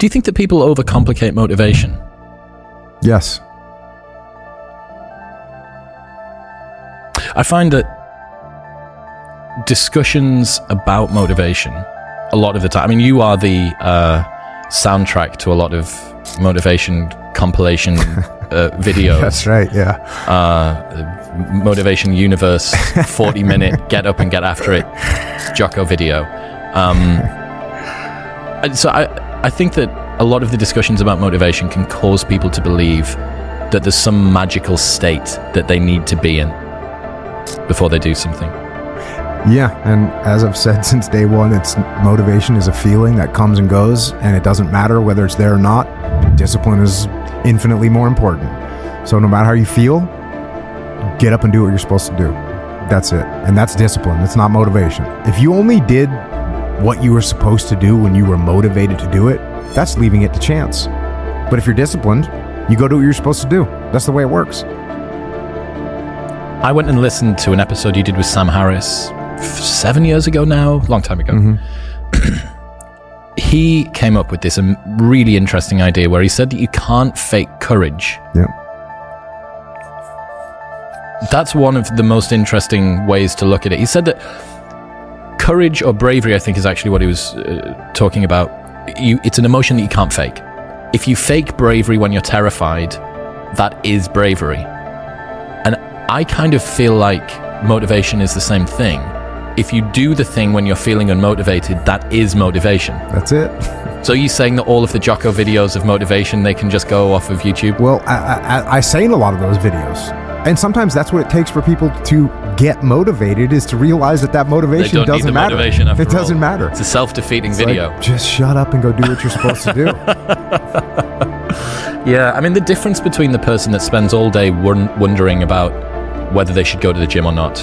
Do you think that people overcomplicate motivation? Yes. I find that discussions about motivation, a lot of the time, I mean, you are the soundtrack to a lot of motivation compilation videos. That's right, yeah. Motivation Universe, 40-minute, get up and get after it, Jocko video. So I think that a lot of the discussions about motivation can cause people to believe that there's some magical state that they need to be in before they do something. Yeah, and as I've said since day one, motivation is a feeling that comes and goes, and it doesn't matter whether it's there or not. Discipline is infinitely more important. So no matter how you feel, get up and do what you're supposed to do. That's it. And that's discipline. It's not motivation. If you only did what you were supposed to do when you were motivated to do it, that's leaving it to chance. But if you're disciplined, you go do what you're supposed to do. That's the way it works. I went and listened to an episode you did with Sam Harris 7 years ago now, long time ago. Mm-hmm. He came up with this really interesting idea where he said that you can't fake courage. Yeah. That's one of the most interesting ways to look at it. He said that courage or bravery, I think, is actually what he was talking about. It's an emotion that you can't fake. If you fake bravery when you're terrified, that is bravery. And I kind of feel like motivation is the same thing. If you do the thing when you're feeling unmotivated, that is motivation. That's it. So you're saying that all of the Jocko videos of motivation, they can just go off of YouTube? Well, I say in a lot of those videos, and sometimes that's what it takes for people to get motivated, is to realize that motivation doesn't matter. Motivation after it doesn't matter. It's a self-defeating video. Like, just shut up and go do what you're supposed to do. Yeah, I mean, the difference between the person that spends all day wondering about whether they should go to the gym or not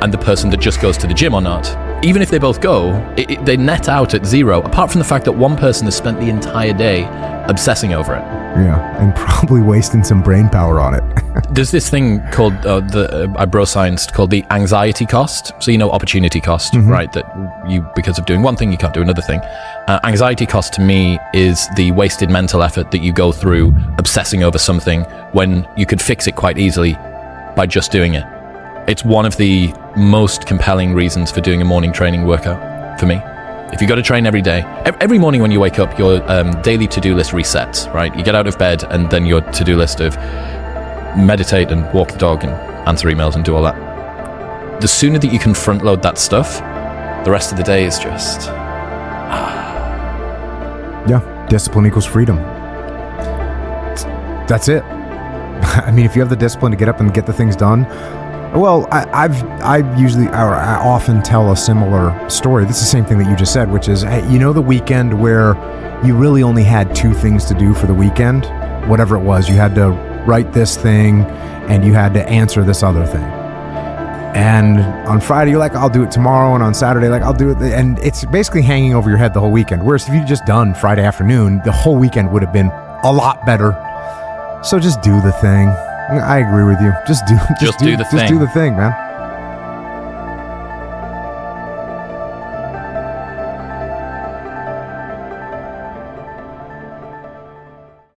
and the person that just goes to the gym or not, even if they both go, they net out at zero, apart from the fact that one person has spent the entire day obsessing over it. Yeah, and probably wasting some brain power on it. There's this thing called, I bro-scienced, called the anxiety cost. So, opportunity cost, mm-hmm. right? That you, because of doing one thing, you can't do another thing. Anxiety cost to me is the wasted mental effort that you go through obsessing over something when you could fix it quite easily by just doing it. It's one of the most compelling reasons for doing a morning training workout for me. If you got to train every day, every morning when you wake up, your daily to-do list resets, right? You get out of bed and then your to-do list of meditate and walk the dog and answer emails and do all that. The sooner that you can front load that stuff, the rest of the day is just... Yeah, discipline equals freedom. That's it. I mean, if you have the discipline to get up and get the things done, well, I often tell a similar story. This is the same thing that you just said, which is, hey, the weekend where you really only had two things to do for the weekend, whatever it was. You had to write this thing and you had to answer this other thing. And on Friday, you're like, I'll do it tomorrow. And on Saturday, like, I'll do it. And it's basically hanging over your head the whole weekend. Whereas if you'd just done Friday afternoon, the whole weekend would have been a lot better. So just do the thing. I agree with you. Just do the thing, man.